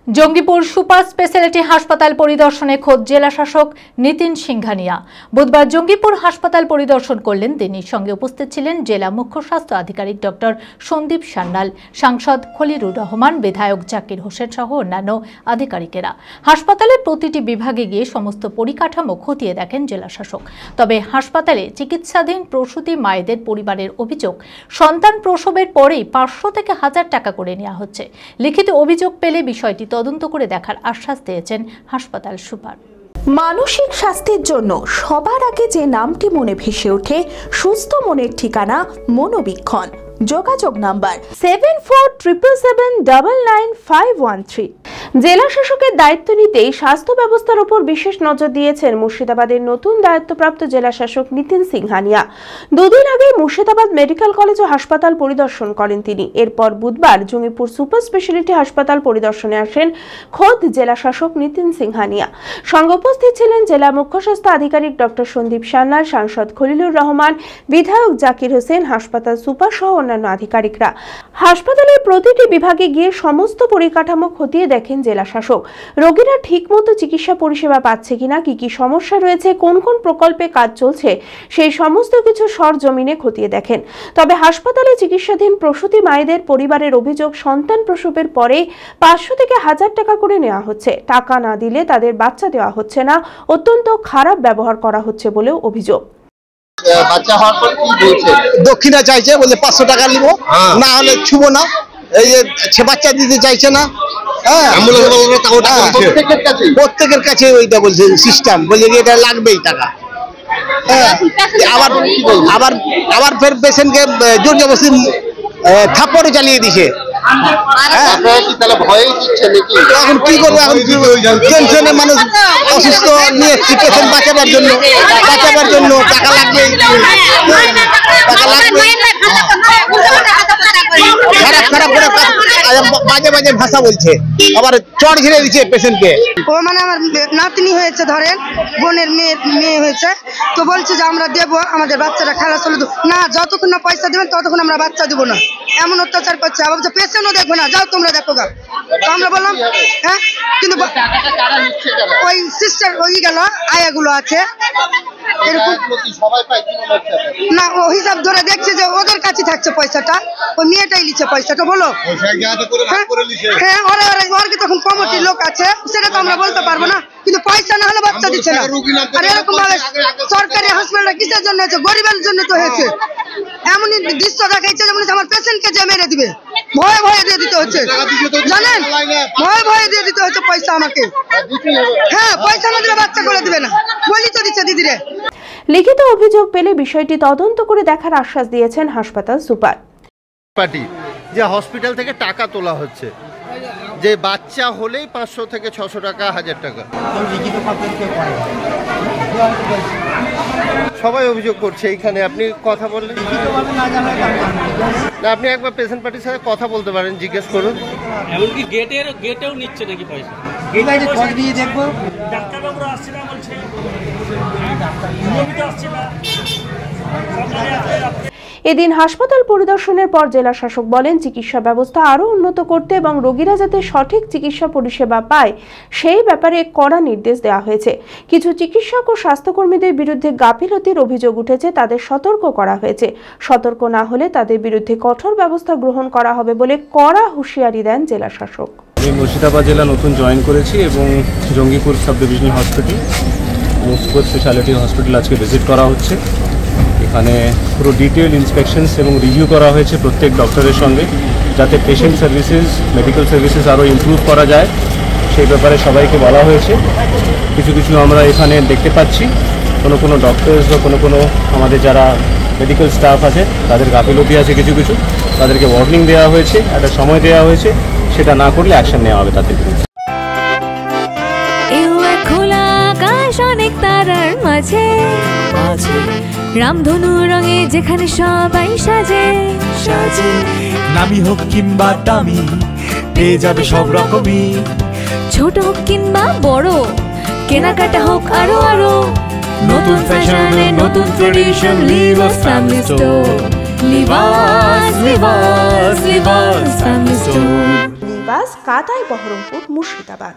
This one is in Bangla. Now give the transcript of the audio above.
জঙ্গিপুর সুপার স্পেশালিটি হাসপাতাল পরিদর্শনে খোদ জেলা শাসক নিতিন সিংহানিয়া বুধবার জঙ্গিপুর হাসপাতাল পরিদর্শন করলেন। তিনি সঙ্গে উপস্থিত ছিলেন জেলা মুখ্য স্বাস্থ্য আধিকারিক ডক্টর সন্দীপ সান্যাল, সাংসদ খলিলুর রহমান, বিধায়ক জাকির হোসেন সহ অন্যান্য আধিকারিকেরা। হাসপাতালের প্রতিটি বিভাগে গিয়ে সমস্ত পরিকাঠামো খতিয়ে দেখেন জেলা শাসক। তবে হাসপাতালে চিকিৎসাধীন প্রসূতি মায়েদের পরিবারের অভিযোগ, সন্তান প্রসবের পরেই 500 থেকে 1000 টাকা করে নেওয়া হচ্ছে। লিখিত অভিযোগ পেলে বিষয়টি তদন্ত করে দেখার আশ্বাস দিয়েছেন হাসপাতাল সুপার। মানসিক স্বাস্থ্যের জন্য সবার আগে যে নামটি মনে ভেসে ওঠে, সুস্থ মনের ঠিকানা মনোবীক্ষণ। যোগাযোগ নাম্বার 7477799513। জেলা শাসকের দায়িত্ব নিতেই স্বাস্থ্য ব্যবস্থার উপর বিশেষ নজর দিয়েছেন মুর্শিদাবাদের নতুন দায়িত্বপ্রাপ্ত জেলা শাসক নিতিন সিংহানিয়া। দুদিন আগে মুর্শিদাবাদ মেডিকেল কলেজ ও হাসপাতাল পরিদর্শন করেন তিনি। এরপর বুধবার জঙ্গিপুর সুপার স্পেশালিটি হাসপাতাল পরিদর্শনে আসেন খোদ জেলা শাসক নিতিন সিংহানিয়া। সঙ্গে উপস্থিত ছিলেন জেলা মুখ্য স্বাস্থ্য আধিকারিক ডক্টর সন্দীপ সান্যাল, সাংসদ খলিলুর রহমান, বিধায়ক জাকির হোসেন, হাসপাতাল সুপার সহ অন্যান্য আধিকারিকরা। হাসপাতালের প্রতিটি বিভাগে গিয়ে সমস্ত পরিকাঠামো খতিয়ে দেখেন জেলা শাসক। রোগীরা ঠিকমতো চিকিৎসা পরিষেবা পাচ্ছে কিনা, কি কি সমস্যা রয়েছে, কোন কোন প্রকল্পে কাজ চলছে, সেই সমস্ত কিছু সরজমিনে খতিয়ে দেখেন। তবে হাসপাতালে চিকিৎসাধীন প্রসূতি মায়েদের পরিবারের অভিযোগ, সন্তান প্রসবের পরে 500 থেকে 1000 টাকা করে নেওয়া হচ্ছে। টাকা না দিলে তাদের বাচ্চা দেওয়া হচ্ছে না, অত্যন্ত খারাপ ব্যবহার করা হচ্ছে বলেও অভিযোগ। বাচ্চা হওয়ার পর কি বলছে? দক্ষিণা চাইছে, বলে 500 টাকা নিব, না হলে ছুবো না। এই যে বাচ্চা দিতে চাইছে না। প্রত্যেকের কাছে ওইটা বলছে সিস্টেম, বলছে এটা লাগবেই টাকা। আবার ফের পেশেন্টকে জোর জবরদস্তি থাপ্পড়ে চালিয়ে দিছে। এখন কি করবো, এখন টেনশনে মানুষ অসুস্থ নিয়ে এসছি পেশেন্ট বাঁচাবার জন্য টাকা লাগবে। খারাপ করে বাজে বাজে ভাষা বলছে, আবার চড় ঝিরে দিচ্ছে পেশেন্টকে। ও মানে আমার নাতনি হয়েছে, ধরেন বোনের মেয়ে হয়েছে, তো বলছে যে আমরা দেবো, আমাদের বাচ্চাটা খালাস হলে না, যতক্ষণ না পয়সা দেবেন ততক্ষণ আমরা বাচ্চা দেবো না। এমন অত্যাচার করছে। আবার বলছে পেশেন্টও দেখবো না, যাও তোমরা দেখো গা। তো আমরা বললাম হ্যাঁ, কিন্তু ওই সিস্টার ওই গেল আয়াগুলো আছে এরকম না, ও হিসাব ধরে দেখছে যে ওদের কাছে থাকছে পয়সাটা, ওই মেয়েটাই নিচ্ছে পয়সাটা। বলো হ্যাঁ, ওর কি তখন কমিটির লোক আছে, সেটা তো আমরা বলতে পারবো না, কিন্তু পয়সা না হলে বাচ্চা দিচ্ছে না। আর এরকম ভাবে সরকারি হসপিটালটা কিসের জন্য হয়েছে? গরিবের জন্য তো হয়েছে। এমনই দৃশ্য দেখাইছে যেমন আমার পেশেন্টকে যে মেরে দিবে, ভয়ে ভয়ে দিয়ে দিতে হচ্ছে, জানেন, ভয়ে দিয়ে দিতে হচ্ছে পয়সা আমাকে। হ্যাঁ, পয়সা না দিলে বাচ্চা করে দিবে না, বলি তো দিচ্ছে দিদিরে। লিখিত অভিযোগ পেলে বিষয়টি তদন্ত করে দেখার আশ্বাস দিয়েছেন হাসপাতাল সুপার। যে হসপিটাল থেকে টাকা তোলা হচ্ছে, যে বাচ্চা হলেই 500 থেকে 600 টাকা, 1000 টাকা। সবাই অভিযোগ করছে। এইখানে আপনি কথা বললেন না, আপনি একবার পেশেন্ট পার্টির সাথে কথা বলতে পারেন, জিজ্ঞেস করুন। এমনকি গেটেও নিচ্ছে নাকি পয়সা? দেখবো ডাক্তারবাবুরা আসছে না, বলছে এদিন হাসপাতাল পরিদর্শনের পর জেলা শাসক বলেন, চিকিৎসা ব্যবস্থা আরও উন্নত করতে এবং রোগীরা যাতে সঠিক চিকিৎসা পরিষেবা পায় সেই ব্যাপারে কড়া নির্দেশ দেওয়া হয়েছে। কিছু চিকিৎসক ও স্বাস্থ্যকর্মীদের বিরুদ্ধে গাফিলতির অভিযোগ উঠেছে, তাদের সতর্ক করা হয়েছে। সতর্ক না হলে তাদের বিরুদ্ধে কঠোর ব্যবস্থা গ্রহণ করা হবে বলে কড়া হুঁশিয়ারি দেন জেলা শাসক। আমি মুর্শিদাবাদ জেলা নতুন জয়েন করেছি এবং Jangipur sub divisional hospital super speciality hospital আজকে ভিজিট করা হচ্ছে। এখানে পুরো ডিটেল ইন্সপেকশনস এবং রিভিউ করা হয়েছে প্রত্যেক ডক্টরের সঙ্গে, যাতে পেশেন্ট সার্ভিসেস, মেডিকেল সার্ভিসেস আরও ইমপ্রুভ করা যায় সেই ব্যাপারে সবাইকে বলা হয়েছে। কিছু আমরা এখানে দেখতে পাচ্ছি কোনো ডক্টরস বা কোনো আমাদের যারা মেডিকেল স্টাফ আছে তাদের গাফিলতি আছে, কিছু তাদেরকে ওয়ার্নিং দেওয়া হয়েছে, একটা সময় দেওয়া হয়েছে, সেটা না করলে অ্যাকশন নেওয়া হবে তাদের বিরুদ্ধে। অনেক তারার মাঝে রামধনু রঙে যেখানে সবাই সাজে, নামি হোক কিংবা দামি পেয়ে যাবে সব রকমই, ছোট হোক কিংবা বড় কেনাকাটা হোক আরো নতুন ফ্যাশনে নতুন tradition, Libas family store, Libas family store. নিবাস, কাতাই, বহরমপুর, মুর্শিদাবাদ।